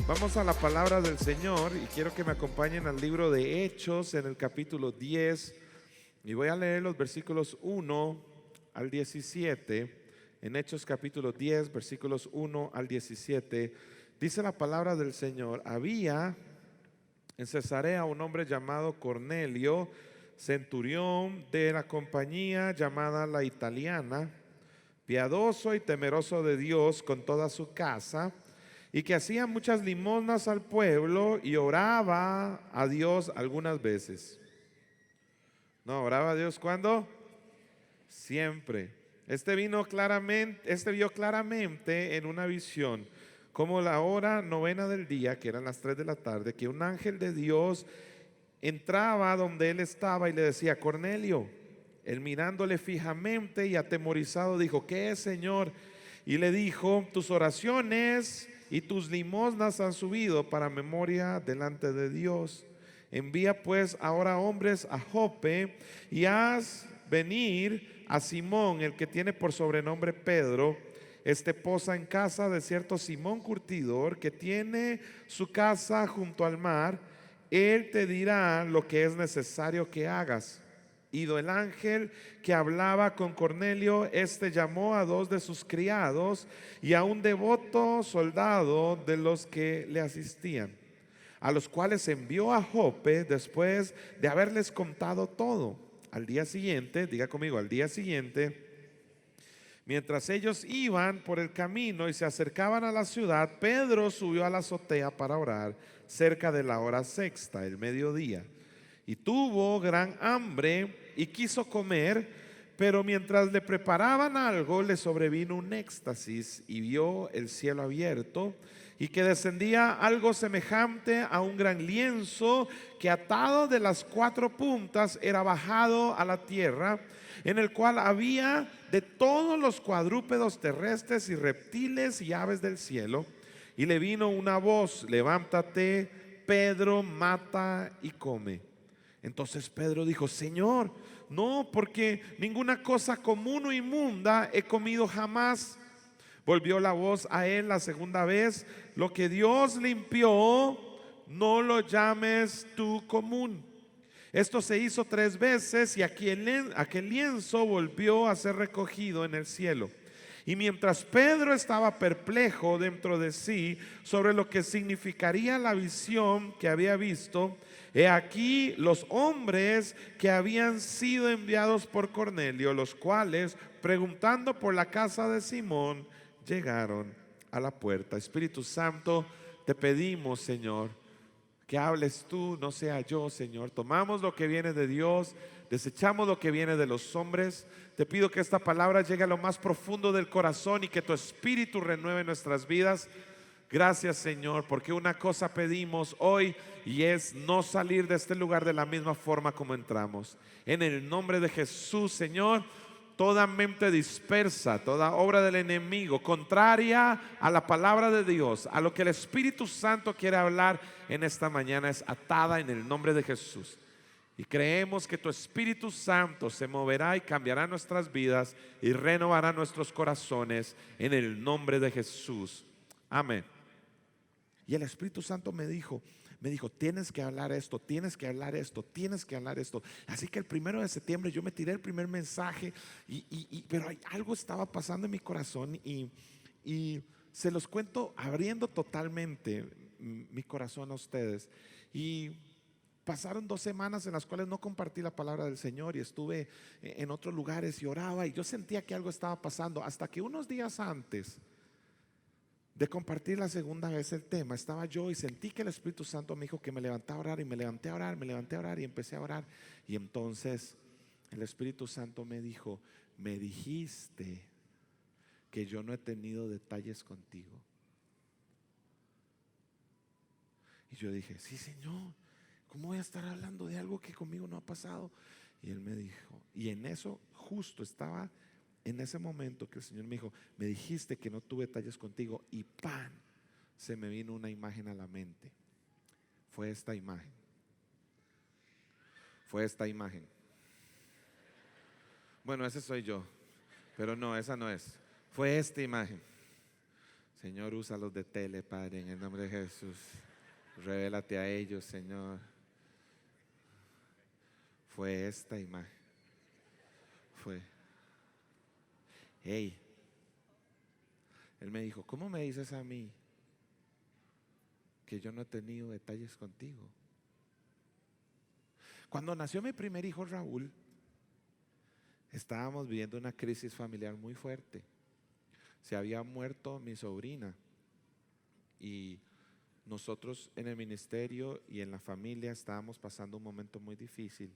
Vamos a la palabra del Señor y quiero que me acompañen al libro de Hechos en el capítulo 10 y voy a leer los versículos 1 al 17. En Hechos capítulo 10, versículos 1 al 17, dice la palabra del Señor: había en Cesarea un hombre llamado Cornelio, centurión de la compañía llamada la Italiana, piadoso y temeroso de Dios con toda su casa, y que hacía muchas limosnas al pueblo y oraba a Dios algunas veces. No, oraba a Dios ¿cuándo? Siempre. Este vio claramente en una visión, como la hora novena del día, que eran las 3 de la tarde, que un ángel de Dios entraba donde él estaba y le decía: Cornelio. Él, mirándole fijamente y atemorizado, dijo: ¿qué es, Señor? Y le dijo: tus oraciones y tus limosnas han subido para memoria delante de Dios. Envía pues ahora hombres a Jope y haz venir a Simón, el que tiene por sobrenombre Pedro. Este posa en casa de cierto Simón curtidor, que tiene su casa junto al mar. Él te dirá lo que es necesario que hagas. Ido el ángel que hablaba con Cornelio, este llamó a 2 de sus criados y a un devoto soldado de los que le asistían, a los cuales envió a Jope después de haberles contado todo. Al día siguiente, diga conmigo, al día siguiente, mientras ellos iban por el camino y se acercaban a la ciudad, Pedro subió a la azotea para orar cerca de la hora sexta, el mediodía. Y tuvo gran hambre y quiso comer, pero mientras le preparaban algo, le sobrevino un éxtasis y vio el cielo abierto y que descendía algo semejante a un gran lienzo que, atado de las 4 puntas, era bajado a la tierra, en el cual había de todos los cuadrúpedos terrestres y reptiles y aves del cielo. Y le vino una voz: levántate, Pedro, mata y come. Entonces Pedro dijo: Señor, no, porque ninguna cosa común o inmunda he comido jamás. Volvió la voz a él la segunda vez: lo que Dios limpió, no lo llames tú común. Esto se hizo 3 veces y aquel lienzo volvió a ser recogido en el cielo. Y mientras Pedro estaba perplejo dentro de sí sobre lo que significaría la visión que había visto, he aquí los hombres que habían sido enviados por Cornelio, los cuales, preguntando por la casa de Simón, llegaron a la puerta. Espíritu Santo, te pedimos, Señor, que hables tú, no sea yo, Señor. Tomamos lo que viene de Dios, desechamos lo que viene de los hombres. Te pido que esta palabra llegue a lo más profundo del corazón y que tu Espíritu renueve nuestras vidas. Gracias, Señor, porque una cosa pedimos hoy y es no salir de este lugar de la misma forma como entramos. En el nombre de Jesús, Señor, toda mente dispersa, toda obra del enemigo contraria a la palabra de Dios, a lo que el Espíritu Santo quiere hablar en esta mañana, es atada en el nombre de Jesús. Y creemos que tu Espíritu Santo se moverá y cambiará nuestras vidas y renovará nuestros corazones en el nombre de Jesús. Amén. Y el Espíritu Santo me dijo, tienes que hablar esto, tienes que hablar esto, tienes que hablar esto. Así que el 1 de septiembre yo me tiré el primer mensaje, pero algo estaba pasando en mi corazón y se los cuento abriendo totalmente mi corazón a ustedes. Y pasaron 2 semanas en las cuales no compartí la palabra del Señor y estuve en otros lugares y oraba y yo sentía que algo estaba pasando, hasta que unos días antes de compartir la segunda vez el tema, estaba yo y sentí que el Espíritu Santo me dijo que me levantara a orar, y me levanté a orar, y empecé a orar. Y entonces el Espíritu Santo me dijo: me dijiste que yo no he tenido detalles contigo. Y yo dije: sí, Señor, ¿cómo voy a estar hablando de algo que conmigo no ha pasado? Y él me dijo, y en eso justo estaba, en ese momento que el Señor me dijo: me dijiste que no tuve detalles contigo, y ¡pam!, se me vino una imagen a la mente. Fue esta imagen. Bueno, ese soy yo, pero no, esa no es. Fue esta imagen. Señor, usa los de tele, Padre, en el nombre de Jesús. Revélate a ellos, Señor. Fue esta imagen. Fue. Hey. Él me dijo, ¿cómo me dices a mí que yo no he tenido detalles contigo? Cuando nació mi primer hijo Raúl, estábamos viviendo una crisis familiar muy fuerte. Se había muerto mi sobrina y nosotros en el ministerio y en la familia estábamos pasando un momento muy difícil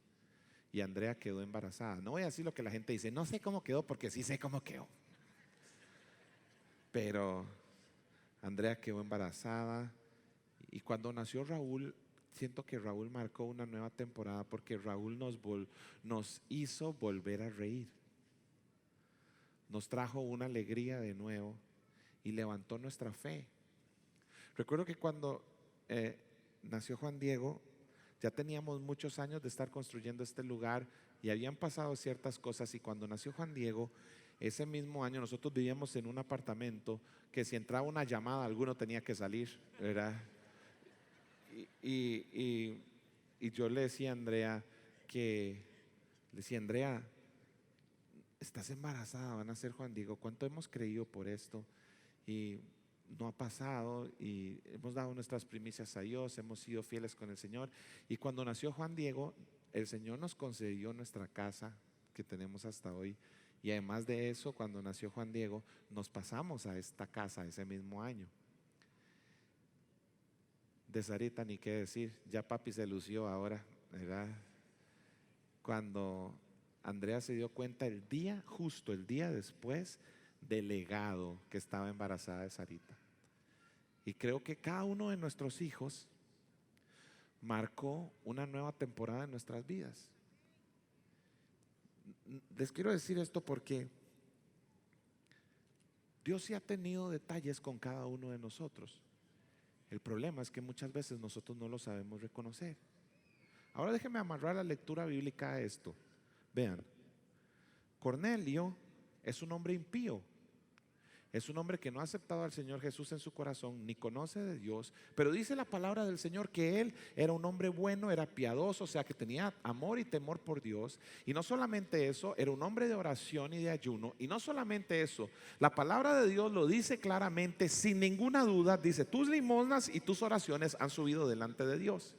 y Andrea quedó embarazada. No voy a decir lo que la gente dice, no sé cómo quedó porque sí sé cómo quedó. Pero Andrea quedó embarazada y cuando nació Raúl, siento que Raúl marcó una nueva temporada porque Raúl nos hizo volver a reír. Nos trajo una alegría de nuevo y levantó nuestra fe. Recuerdo que cuando nació Juan Diego, ya teníamos muchos años de estar construyendo este lugar y habían pasado ciertas cosas, y cuando nació Juan Diego, ese mismo año nosotros vivíamos en un apartamento que si entraba una llamada alguno tenía que salir, ¿verdad? Y yo le decía a Andrea Andrea, estás embarazada, van a ser Juan Diego, ¿cuánto hemos creído por esto? Y no ha pasado y hemos dado nuestras primicias a Dios, hemos sido fieles con el Señor. Y cuando nació Juan Diego, el Señor nos concedió nuestra casa que tenemos hasta hoy. Y además de eso, cuando nació Juan Diego, nos pasamos a esta casa ese mismo año. De Sarita ni qué decir, ya papi se lució ahora, ¿verdad? Cuando Andrea se dio cuenta justo el día después del legado que estaba embarazada de Sarita. Y creo que cada uno de nuestros hijos marcó una nueva temporada en nuestras vidas. Les quiero decir esto porque Dios sí ha tenido detalles con cada uno de nosotros. El problema es que muchas veces nosotros no lo sabemos reconocer. Ahora déjenme amarrar la lectura bíblica a esto. Vean, Cornelio es un hombre impío. Es un hombre que no ha aceptado al Señor Jesús en su corazón, ni conoce de Dios, pero dice la palabra del Señor que él era un hombre bueno, era piadoso, o sea que tenía amor y temor por Dios. Y no solamente eso, era un hombre de oración y de ayuno. Y no solamente eso, la palabra de Dios lo dice claramente, sin ninguna duda, dice, tus limosnas y tus oraciones han subido delante de Dios.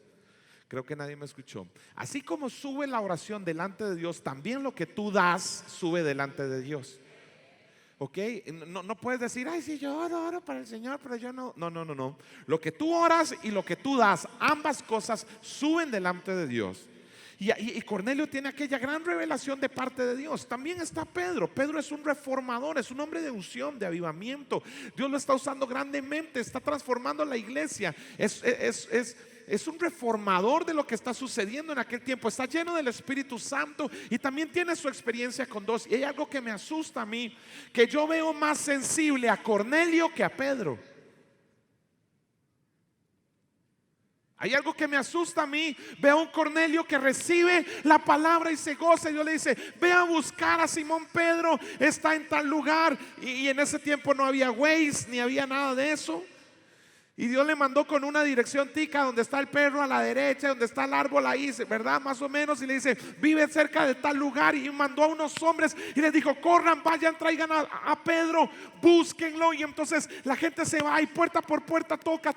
Creo que nadie me escuchó. Así como sube la oración delante de Dios, también lo que tú das sube delante de Dios. ¿Ok? No puedes decir, ay, sí, yo oro para el Señor, pero yo no. No. Lo que tú oras y lo que tú das, ambas cosas suben delante de Dios. Y Cornelio tiene aquella gran revelación de parte de Dios. También está Pedro. Pedro es un reformador, es un hombre de unción, de avivamiento. Dios lo está usando grandemente, está transformando la iglesia. Es un reformador de lo que está sucediendo en aquel tiempo. Está lleno del Espíritu Santo y también tiene su experiencia con Dios. Y hay algo que me asusta a mí, que yo veo más sensible a Cornelio que a Pedro. Hay algo que me asusta a mí. Veo a un Cornelio que recibe la palabra y se goza. Y Dios le dice, ve a buscar a Simón Pedro, está en tal lugar. Y en ese tiempo no había Waze, ni había nada de eso. Y Dios le mandó con una dirección tica, donde está el perro a la derecha, donde está el árbol ahí, ¿verdad? Más o menos. Y le dice, vive cerca de tal lugar. Y mandó a unos hombres y les dijo, corran, vayan, traigan a Pedro, búsquenlo. Y entonces la gente se va y puerta por puerta toca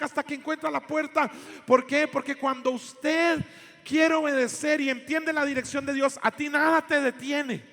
hasta que encuentra la puerta. ¿Por qué? Porque cuando usted quiere obedecer y entiende la dirección de Dios, a ti nada te detiene.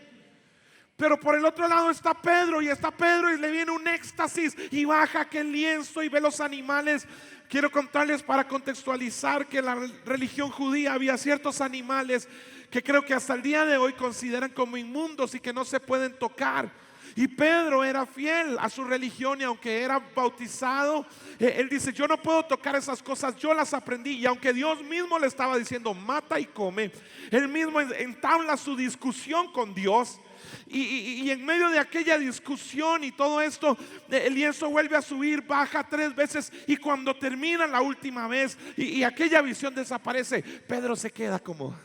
Pero por el otro lado está Pedro, y le viene un éxtasis y baja aquel lienzo y ve los animales. Quiero contarles, para contextualizar, que en la religión judía había ciertos animales que creo que hasta el día de hoy consideran como inmundos y que no se pueden tocar. Y Pedro era fiel a su religión, y aunque era bautizado, él dice, yo no puedo tocar esas cosas, yo las aprendí. Y aunque Dios mismo le estaba diciendo, mata y come, él mismo entabla su discusión con Dios. Y en medio de aquella discusión y todo esto, el lienzo vuelve a subir, baja 3 veces, y cuando termina la última vez y aquella visión desaparece, Pedro se queda como,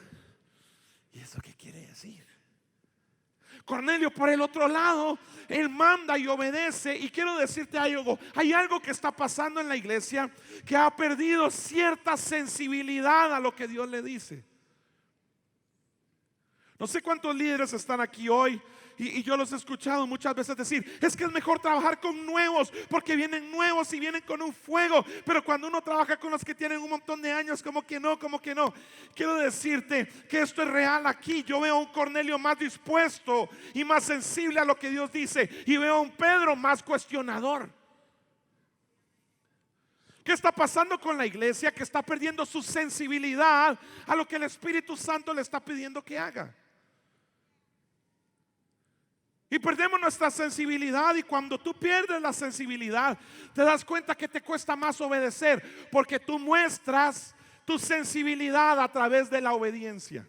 ¿y eso qué quiere decir? Cornelio, por el otro lado, él manda y obedece. Y quiero decirte algo, hay algo que está pasando en la iglesia que ha perdido cierta sensibilidad a lo que Dios le dice. No sé cuántos líderes están aquí hoy y yo los he escuchado muchas veces decir: es que es mejor trabajar con nuevos porque vienen nuevos y vienen con un fuego. Pero cuando uno trabaja con los que tienen un montón de años, como que no. Quiero decirte que esto es real aquí. Yo veo a un Cornelio más dispuesto y más sensible a lo que Dios dice, y veo a un Pedro más cuestionador. ¿Qué está pasando con la iglesia? Que está perdiendo su sensibilidad a lo que el Espíritu Santo le está pidiendo que haga. Y perdemos nuestra sensibilidad, y cuando tú pierdes la sensibilidad, te das cuenta que te cuesta más obedecer, porque tú muestras tu sensibilidad a través de la obediencia.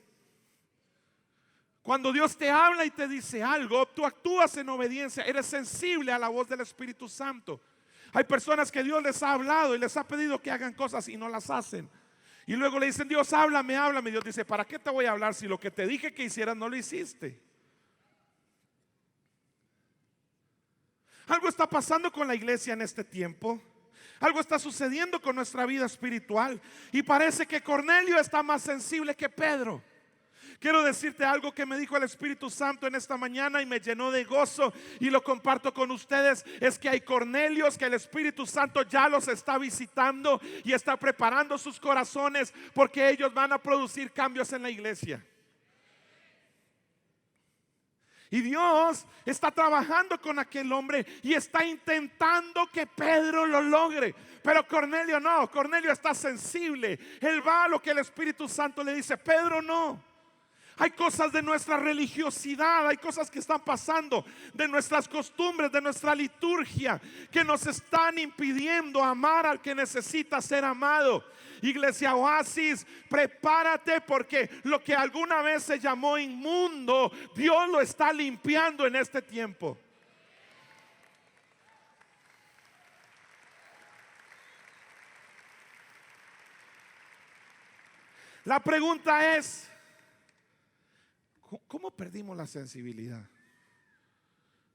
Cuando Dios te habla y te dice algo, tú actúas en obediencia, eres sensible a la voz del Espíritu Santo. Hay personas que Dios les ha hablado y les ha pedido que hagan cosas y no las hacen. Y luego le dicen: Dios, háblame. Dios dice: ¿para qué te voy a hablar si lo que te dije que hicieras no lo hiciste? Algo está pasando con la iglesia en este tiempo. Algo está sucediendo con nuestra vida espiritual, y parece que Cornelio está más sensible que Pedro. Quiero decirte algo que me dijo el Espíritu Santo en esta mañana y me llenó de gozo, y lo comparto con ustedes. Es que hay Cornelios que el Espíritu Santo ya los está visitando y está preparando sus corazones, porque ellos van a producir cambios en la iglesia. Y Dios está trabajando con aquel hombre y está intentando que Pedro lo logre. Pero Cornelio no, Cornelio está sensible. Él va a lo que el Espíritu Santo le dice. Pedro no. Hay cosas de nuestra religiosidad, hay cosas que están pasando, de nuestras costumbres, de nuestra liturgia, que nos están impidiendo amar al que necesita ser amado. Iglesia Oasis, prepárate, porque lo que alguna vez se llamó inmundo, Dios lo está limpiando en este tiempo. La pregunta es: ¿cómo perdimos la sensibilidad?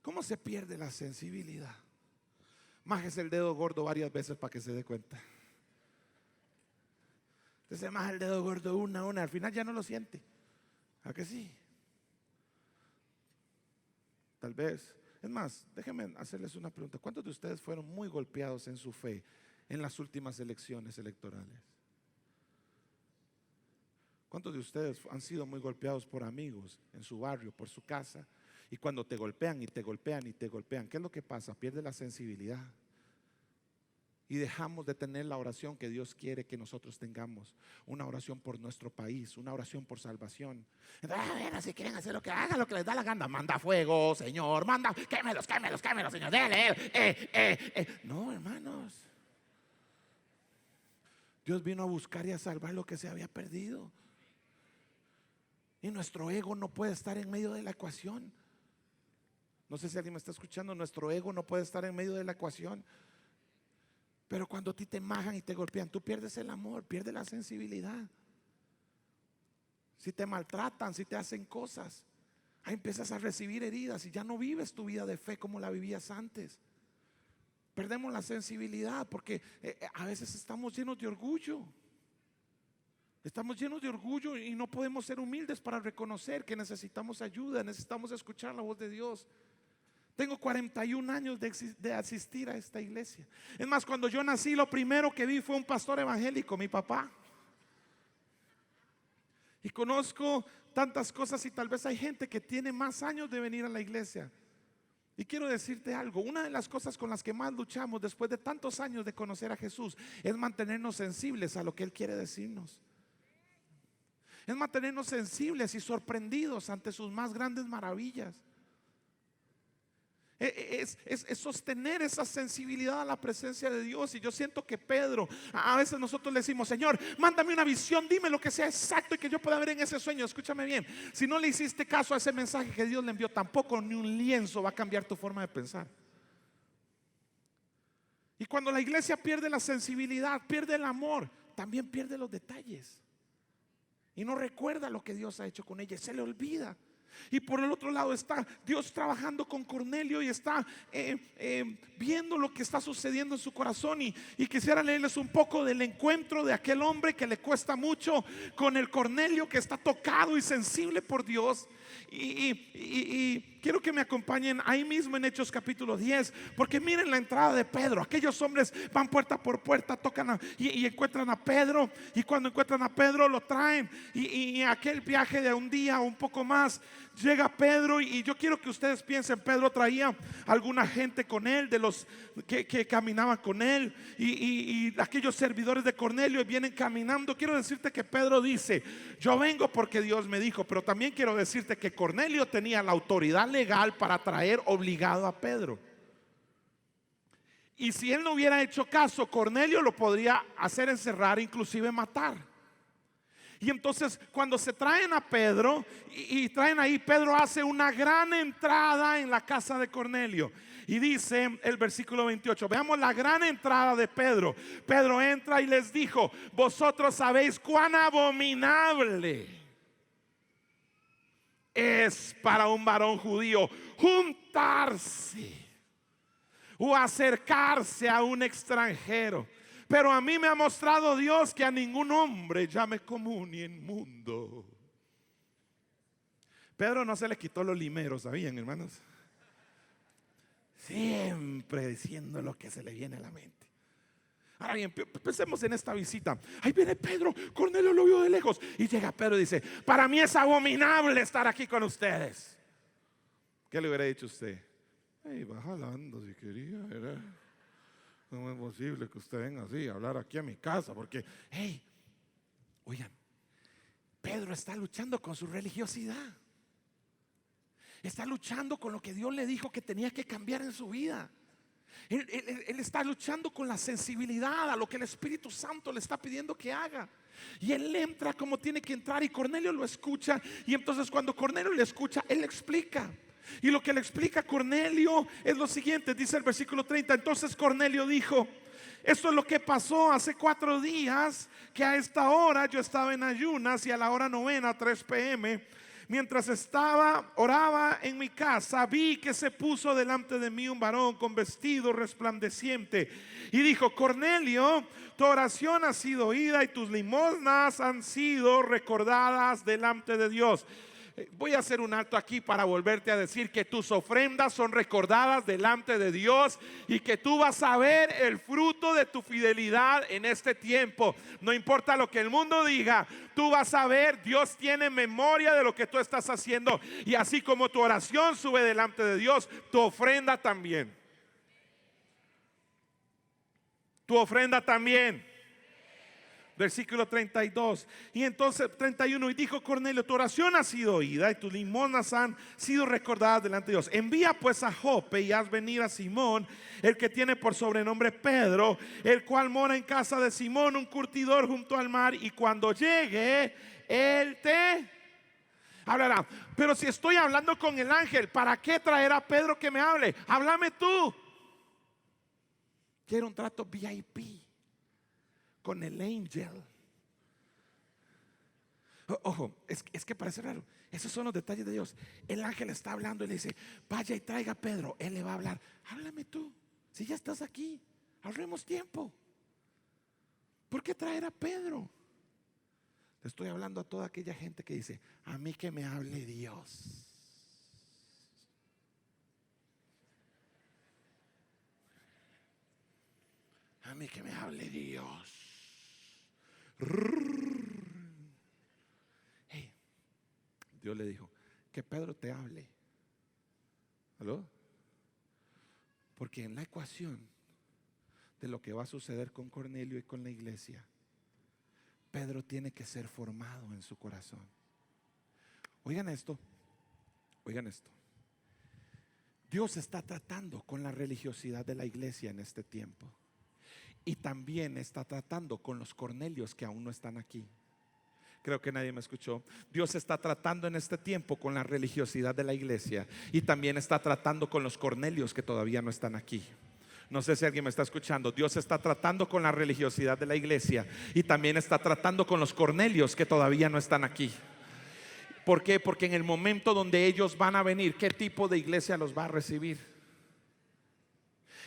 ¿Cómo se pierde la sensibilidad? Májese el dedo gordo varias veces para que se dé cuenta. Usted se maja el dedo gordo una, al final ya no lo siente. ¿A que sí? Tal vez. Es más, déjenme hacerles una pregunta. ¿Cuántos de ustedes fueron muy golpeados en su fe en las últimas elecciones electorales? ¿Cuántos de ustedes han sido muy golpeados por amigos en su barrio, por su casa? Y cuando te golpean y te golpean y te golpean, ¿qué es lo que pasa? Pierde la sensibilidad. Y dejamos de tener la oración que Dios quiere que nosotros tengamos. Una oración por nuestro país, una oración por salvación. Entonces, bueno, si quieren hacer lo que hagan, lo que les da la gana. Manda fuego, Señor, manda, quémelos, Señor, dele. No, hermanos. Dios vino a buscar y a salvar lo que se había perdido. Y nuestro ego no puede estar en medio de la ecuación. No sé si alguien me está escuchando. Nuestro ego no puede estar en medio de la ecuación. Pero cuando a ti te majan y te golpean, tú pierdes el amor, pierdes la sensibilidad. Si te maltratan, si te hacen cosas, ahí empiezas a recibir heridas y ya no vives tu vida de fe como la vivías antes. Perdemos la sensibilidad porque a veces estamos llenos de orgullo. Estamos llenos de orgullo y no podemos ser humildes para reconocer que necesitamos ayuda, necesitamos escuchar la voz de Dios. Tengo 41 años de asistir a esta iglesia. Es más, cuando yo nací, lo primero que vi fue un pastor evangélico, mi papá. Y conozco tantas cosas, y tal vez hay gente que tiene más años de venir a la iglesia. Y quiero decirte algo, una de las cosas con las que más luchamos después de tantos años de conocer a Jesús es mantenernos sensibles a lo que Él quiere decirnos. Es mantenernos sensibles y sorprendidos ante sus más grandes maravillas. Es sostener esa sensibilidad a la presencia de Dios. Y yo siento que Pedro, a veces nosotros le decimos: Señor, mándame una visión, dime lo que sea exacto y que yo pueda ver en ese sueño. Escúchame bien, si no le hiciste caso a ese mensaje que Dios le envió, tampoco ni un lienzo va a cambiar tu forma de pensar. Y cuando la iglesia pierde la sensibilidad, pierde el amor, también pierde los detalles y no recuerda lo que Dios ha hecho con ella, se le olvida. Y por el otro lado está Dios trabajando con Cornelio y está viendo lo que está sucediendo en su corazón. Y quisiera leerles un poco del encuentro de aquel hombre que le cuesta mucho con el Cornelio, que está tocado y sensible por Dios. Y quiero que me acompañen ahí mismo en Hechos capítulo 10, porque miren la entrada de Pedro. Aquellos hombres van puerta por puerta, tocan y encuentran a Pedro. Y cuando encuentran a Pedro lo traen. Y aquel viaje de un día o un poco más, llega Pedro. Y yo quiero que ustedes piensen, Pedro traía alguna gente con él, de los que caminaban con él. Y aquellos servidores de Cornelio vienen caminando. Quiero decirte que Pedro dice: yo vengo porque Dios me dijo. Pero también quiero decirte que Cornelio tenía la autoridad legal para traer obligado a Pedro. Y si él no hubiera hecho caso, Cornelio lo podría hacer encerrar, inclusive matar. Y entonces cuando se traen a Pedro y traen ahí, Pedro hace una gran entrada en la casa de Cornelio. Y dice el versículo 28, veamos la gran entrada de Pedro. Pedro entra y les dijo: vosotros sabéis cuán abominable es para un varón judío juntarse o acercarse a un extranjero. Pero a mí me ha mostrado Dios que a ningún hombre llame común ni inmundo. Pedro no se le quitó los limeros, ¿sabían, hermanos? Siempre diciendo lo que se le viene a la mente. Ahora bien, pensemos en esta visita. Ahí viene Pedro, Cornelio lo vio de lejos. Y llega Pedro y dice: para mí es abominable estar aquí con ustedes. ¿Qué le hubiera dicho usted? Hey, va jalando si quería, ¿verdad? No es posible que usted venga así a hablar aquí a mi casa, porque, hey, oigan, Pedro está luchando con su religiosidad. Está luchando con lo que Dios le dijo que tenía que cambiar en su vida. Él está luchando con la sensibilidad a lo que el Espíritu Santo le está pidiendo que haga. Y él entra como tiene que entrar, y Cornelio lo escucha. Y entonces cuando Cornelio le escucha, él le explica. Y lo que le explica Cornelio es lo siguiente. Dice el versículo 30: entonces Cornelio dijo: esto es lo que pasó hace 4 días, que a esta hora yo estaba en ayunas, y a la hora 9, 3 p.m, mientras oraba en mi casa, vi que se puso delante de mí un varón con vestido resplandeciente y dijo: Cornelio, tu oración ha sido oída y tus limosnas han sido recordadas delante de Dios. Voy a hacer un alto aquí para volverte a decir que tus ofrendas son recordadas delante de Dios y que tú vas a ver el fruto de tu fidelidad en este tiempo. No importa lo que el mundo diga, tú vas a ver, Dios tiene memoria de lo que tú estás haciendo. Y así como tu oración sube delante de Dios, tu ofrenda también. Tu ofrenda también. Versículo 32. Y entonces 31. Y dijo Cornelio: tu oración ha sido oída y tus limosnas han sido recordadas delante de Dios. Envía pues a Jope y haz venir a Simón, el que tiene por sobrenombre Pedro, el cual mora en casa de Simón, un curtidor junto al mar. Y cuando llegue, él te hablará. Pero si estoy hablando con el ángel, ¿para qué traer a Pedro que me hable? Háblame tú. Quiero un trato VIP con el ángel. Ojo, es que parece raro. Esos son los detalles de Dios. El ángel está hablando y le dice: vaya y traiga a Pedro. Él le va a hablar. Háblame tú, si ya estás aquí, ahorremos tiempo. ¿Por qué traer a Pedro? Le estoy hablando a toda aquella gente que dice: a mí que me hable Dios. A mí que me hable Dios. Hey, Dios le dijo: que Pedro te hable. ¿Aló? Porque en la ecuación de lo que va a suceder con Cornelio y con la iglesia, Pedro tiene que ser formado en su corazón. Oigan esto. Oigan esto. Dios está tratando con la religiosidad de la iglesia en este tiempo. Y también está tratando con los Cornelios que aún no están aquí. Creo que nadie me escuchó. Dios está tratando en este tiempo con la religiosidad de la iglesia. Y también está tratando con los Cornelios que todavía no están aquí. No sé si alguien me está escuchando. Dios está tratando con la religiosidad de la iglesia. Y también está tratando con los Cornelios que todavía no están aquí. ¿Por qué? Porque en el momento donde ellos van a venir, ¿qué tipo de iglesia los va a recibir?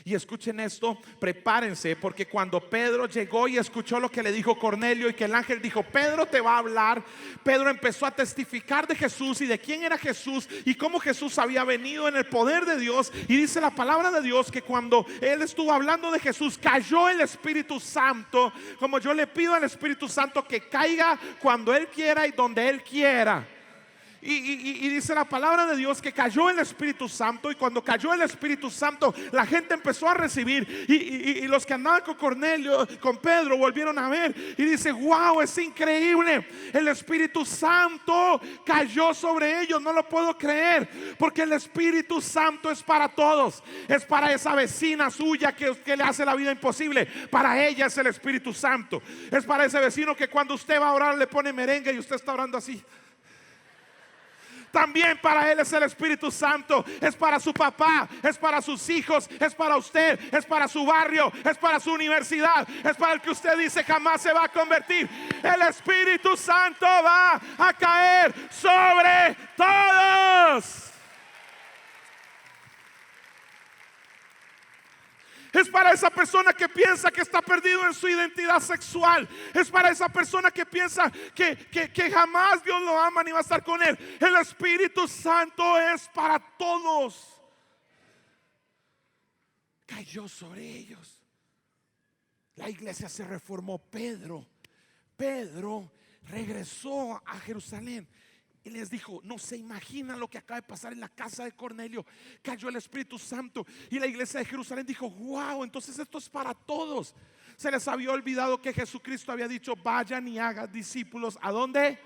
Y escuchen esto, prepárense, porque cuando Pedro llegó y escuchó lo que le dijo Cornelio y que el ángel dijo: Pedro te va a hablar, Pedro empezó a testificar de Jesús y de quién era Jesús y cómo Jesús había venido en el poder de Dios. Y dice la palabra de Dios que cuando él estuvo hablando de Jesús, cayó el Espíritu Santo, como yo le pido al Espíritu Santo que caiga cuando Él quiera y donde Él quiera. Y dice la palabra de Dios que cayó el Espíritu Santo, y cuando cayó el Espíritu Santo la gente empezó a recibir, y los que andaban con Cornelio, con Pedro, volvieron a ver y dice: wow, es increíble, el Espíritu Santo cayó sobre ellos, no lo puedo creer, porque el Espíritu Santo es para todos, es para esa vecina suya que le hace la vida imposible, para ella es el Espíritu Santo, es para ese vecino que cuando usted va a orar le pone merengue y usted está orando así. También para él es el Espíritu Santo. Es para su papá, es para sus hijos, es para usted, es para su barrio, es para su universidad, es para el que usted dice jamás se va a convertir. El Espíritu Santo va a caer sobre todos. Es para esa persona que piensa que está perdido en su identidad sexual. Es para esa persona que piensa que jamás Dios lo ama ni va a estar con él. El Espíritu Santo es para todos. Cayó sobre ellos. La iglesia se reformó. Pedro regresó a Jerusalén y les dijo: no se imaginan lo que acaba de pasar en la casa de Cornelio. Cayó el Espíritu Santo. Y la iglesia de Jerusalén dijo: wow, entonces esto es para todos. Se les había olvidado que Jesucristo había dicho: vayan y hagan discípulos. ¿A dónde?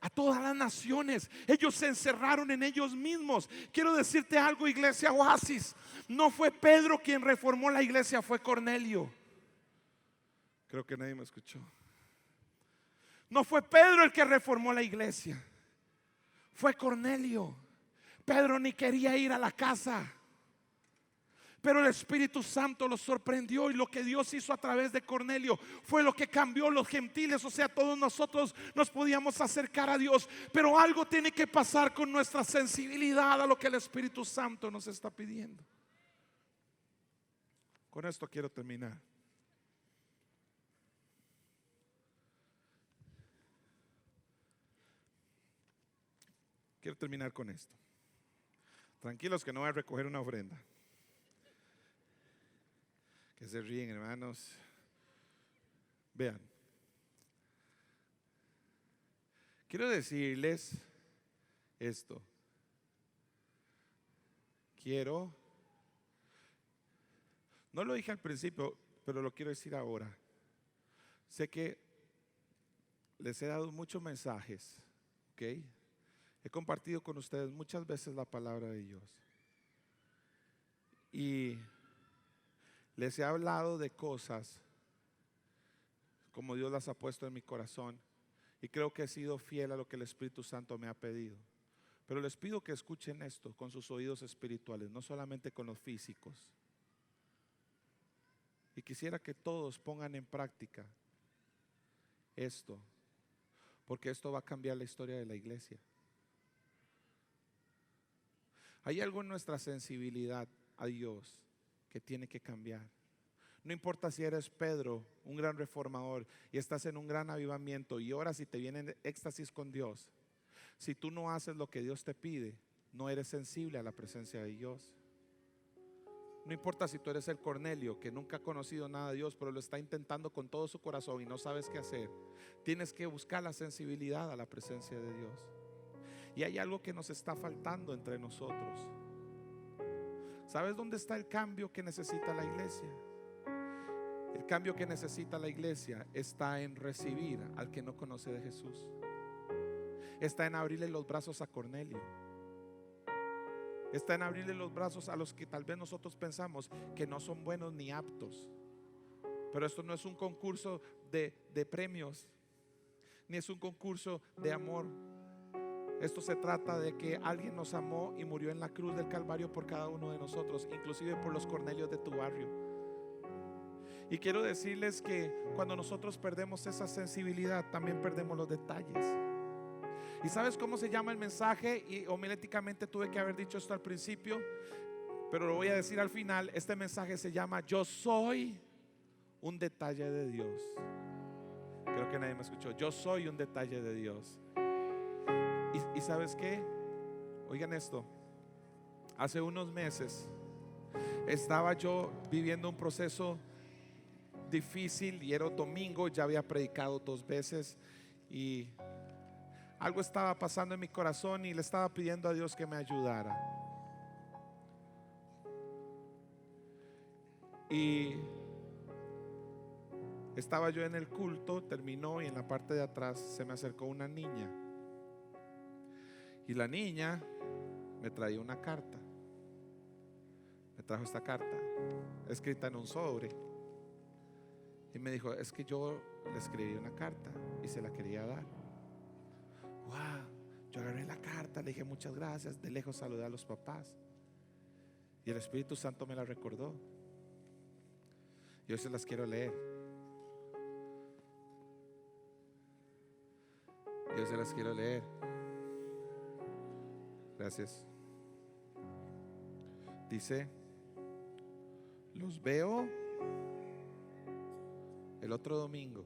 A todas las naciones. Ellos se encerraron en ellos mismos. Quiero decirte algo, iglesia Oasis, no fue Pedro quien reformó la iglesia, fue Cornelio. Creo que nadie me escuchó. No fue Pedro el que reformó la iglesia, fue Cornelio. Pedro ni quería ir a la casa, pero el Espíritu Santo los sorprendió, y lo que Dios hizo a través de Cornelio fue lo que cambió los gentiles. O sea, todos nosotros nos podíamos acercar a Dios, pero algo tiene que pasar con nuestra sensibilidad a lo que el Espíritu Santo nos está pidiendo. Con esto quiero terminar. Quiero terminar con esto. Tranquilos que no voy a recoger una ofrenda. Que se ríen, hermanos. Vean. Quiero decirles esto. No lo dije al principio, pero lo quiero decir ahora. Sé que les he dado muchos mensajes, ¿ok? He compartido con ustedes muchas veces la palabra de Dios. Y les he hablado de cosas como Dios las ha puesto en mi corazón. Y creo que he sido fiel a lo que el Espíritu Santo me ha pedido. Pero les pido que escuchen esto con sus oídos espirituales, no solamente con los físicos. Y quisiera que todos pongan en práctica esto, porque esto va a cambiar la historia de la iglesia. Hay algo en nuestra sensibilidad a Dios que tiene que cambiar. No importa si eres Pedro, un gran reformador, y estás en un gran avivamiento y oras y te viene éxtasis con Dios. Si tú no haces lo que Dios te pide, no eres sensible a la presencia de Dios. No importa si tú eres el Cornelio que nunca ha conocido nada de Dios, pero lo está intentando con todo su corazón y no sabes qué hacer. Tienes que buscar la sensibilidad a la presencia de Dios. Y hay algo que nos está faltando entre nosotros. ¿Sabes dónde está el cambio que necesita la iglesia? El cambio que necesita la iglesia está en recibir al que no conoce de Jesús. Está en abrirle los brazos a Cornelio. Está en abrirle los brazos a los que tal vez nosotros pensamos que no son buenos ni aptos. Pero esto no es un concurso de premios, ni es un concurso de amor. Esto se trata de que alguien nos amó y murió en la cruz del Calvario por cada uno de nosotros, inclusive por los Cornelios de tu barrio. Y quiero decirles que cuando nosotros perdemos esa sensibilidad, también perdemos los detalles. ¿Y sabes cómo se llama el mensaje? Y homiléticamente tuve que haber dicho esto al principio, pero lo voy a decir al final. Este mensaje se llama Yo soy un detalle de Dios. Creo que nadie me escuchó. Yo soy un detalle de Dios. ¿Y sabes qué? Oigan esto. Hace unos meses estaba yo viviendo un proceso difícil y era domingo, ya había predicado 2 veces y algo estaba pasando en mi corazón y le estaba pidiendo a Dios que me ayudara. Y estaba yo en el culto, terminó y en la parte de atrás se me acercó una niña. Y la niña me traía una carta. Me trajo esta carta escrita en un sobre. Y me dijo, es que yo le escribí una carta y se la quería dar. Wow, yo agarré la carta, le dije muchas gracias, de lejos saludé a los papás. Y el Espíritu Santo me la recordó. Yo se las quiero leer. Yo se las quiero leer. Gracias. Dice: los veo el otro domingo.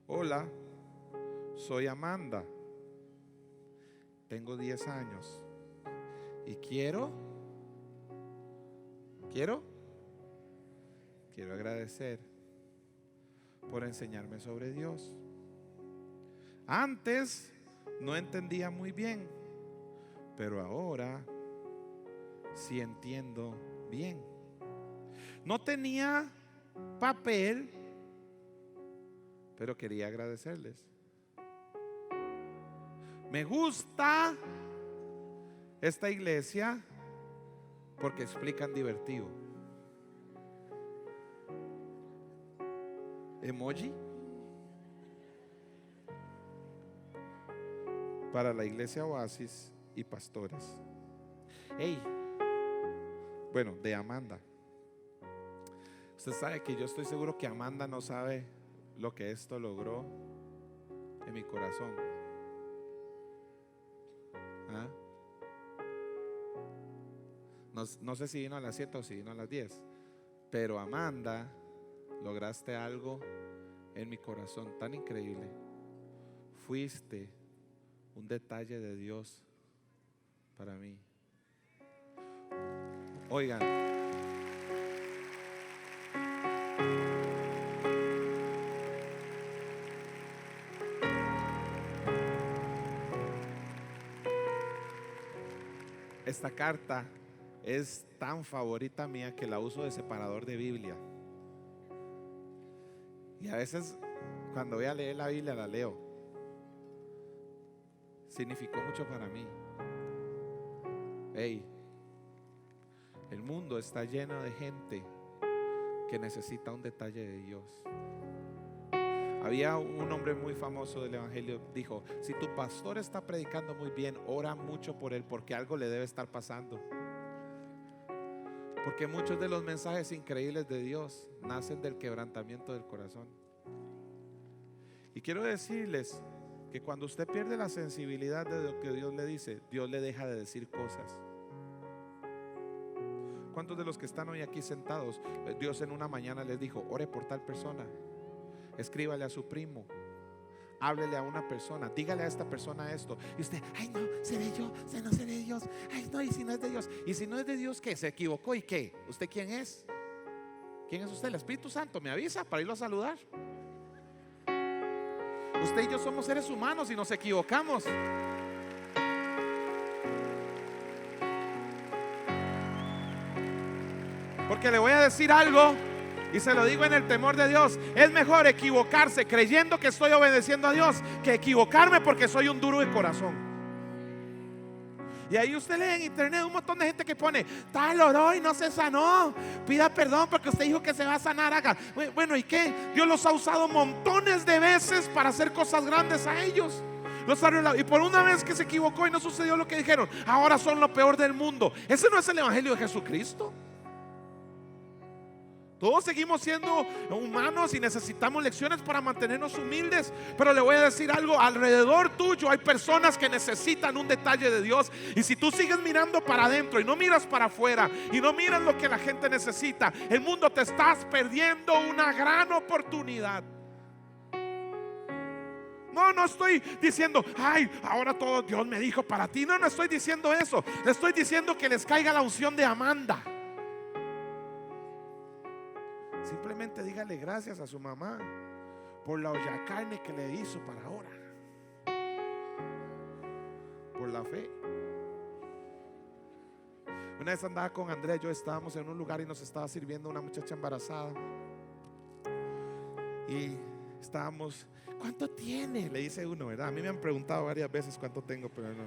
Hola, soy Amanda. Tengo 10 años y quiero agradecer por enseñarme sobre Dios. Antes no entendía muy bien, pero ahora sí entiendo bien. No tenía papel, pero quería agradecerles. Me gusta esta iglesia porque explican divertido. Emoji para la iglesia Oasis y pastores. Hey, bueno, de Amanda. Usted sabe que yo estoy seguro que Amanda no sabe lo que esto logró en mi corazón. ¿Ah? No sé si vino a las 7 o si vino a las 10, pero Amanda, lograste algo en mi corazón tan increíble. Fuiste un detalle de Dios para mí. Oigan, esta carta es tan favorita mía que la uso de separador de Biblia. Y a veces cuando voy a leer la Biblia la leo. Significó mucho para mí. Hey, el mundo está lleno de gente que necesita un detalle de Dios. Había un hombre muy famoso del evangelio, dijo: si tu pastor está predicando muy bien, ora mucho por él, porque algo le debe estar pasando. Porque muchos de los mensajes increíbles de Dios nacen del quebrantamiento del corazón. Y quiero decirles que cuando usted pierde la sensibilidad de lo que Dios le dice, Dios le deja de decir cosas. ¿Cuántos de los que están hoy aquí sentados, Dios en una mañana les dijo: ore por tal persona, escríbale a su primo, háblele a una persona, dígale a esta persona esto? Y usted: ay no, seré yo, no seré Dios. Ay no, y si no es de Dios. Y si no es de Dios, ¿qué? ¿Se equivocó y qué? ¿Usted quién es? ¿Quién es usted? El Espíritu Santo me avisa para irlo a saludar. Usted y yo somos seres humanos y nos equivocamos. Porque le voy a decir algo, y se lo digo en el temor de Dios: es mejor equivocarse creyendo que estoy obedeciendo a Dios que equivocarme porque soy un duro de corazón. Y ahí usted lee en internet un montón de gente que pone: tal oró y no se sanó, pida perdón porque usted dijo que se va a sanar, haga. Bueno, ¿y qué? Dios los ha usado montones de veces para hacer cosas grandes a ellos. Y por una vez que se equivocó y no sucedió lo que dijeron, ahora son lo peor del mundo. Ese no es el evangelio de Jesucristo. Todos seguimos siendo humanos y necesitamos lecciones para mantenernos humildes. Pero le voy a decir algo, alrededor tuyo hay personas que necesitan un detalle de Dios. Y si tú sigues mirando para adentro y no miras para afuera y no miras lo que la gente necesita, el mundo te estás perdiendo una gran oportunidad. No estoy diciendo, ay, ahora todo Dios me dijo para ti. No estoy diciendo eso. Le estoy diciendo que les caiga la unción de Amanda. Simplemente dígale gracias a su mamá por la olla carne que le hizo para ahora. Por la fe. Una vez andaba con Andrés, yo estábamos en un lugar y nos estaba sirviendo una muchacha embarazada. Y estábamos, ¿cuánto tiene? Le dice uno, ¿verdad? A mí me han preguntado varias veces cuánto tengo, pero no.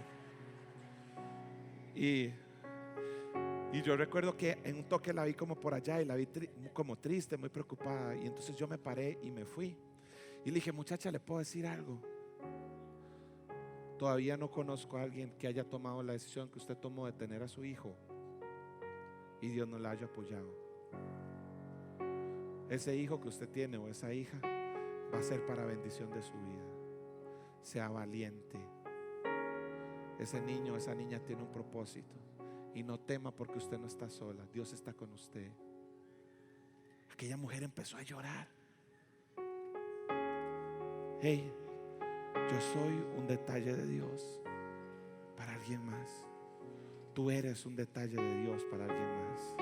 Y yo recuerdo que en un toque la vi como por allá y la vi como triste, muy preocupada. Y entonces yo me paré y me fui. Y le dije, muchacha, ¿le puedo decir algo? Todavía no conozco a alguien que haya tomado la decisión que usted tomó de tener a su hijo y Dios no la haya apoyado. Ese hijo que usted tiene o esa hija va a ser para bendición de su vida. Sea valiente. Ese niño, esa niña tiene un propósito. Y no tema porque usted no está sola. Dios está con usted. Aquella mujer empezó a llorar. Hey, yo soy un detalle de Dios para alguien más. Tú eres un detalle de Dios para alguien más.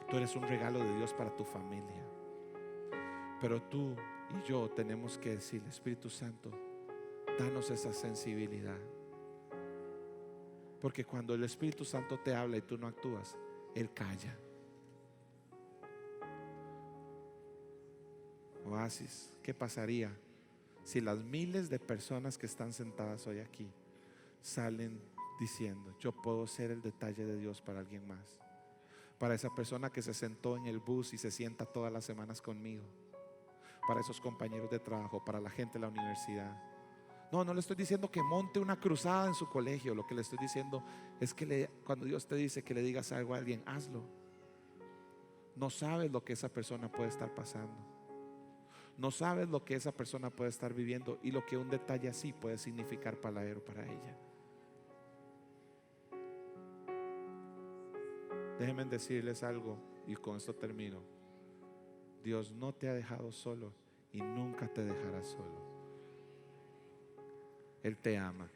Tú eres un regalo de Dios para tu familia. Pero tú y yo tenemos que decirle, Espíritu Santo, danos esa sensibilidad. Porque cuando el Espíritu Santo te habla y tú no actúas, Él calla. Oasis, ¿qué pasaría si las miles de personas que están sentadas hoy aquí salen diciendo, yo puedo ser el detalle de Dios para alguien más? Para esa persona que se sentó en el bus y se sienta todas las semanas conmigo, para esos compañeros de trabajo, para la gente de la universidad. No le estoy diciendo que monte una cruzada en su colegio. Lo que le estoy diciendo es que cuando Dios te dice que le digas algo a alguien, hazlo. No sabes lo que esa persona puede estar pasando. No sabes lo que esa persona puede estar viviendo y lo que un detalle así puede significar para él o para ella. Déjenme decirles algo y con esto termino. Dios no te ha dejado solo y nunca te dejará solo. Él te ama.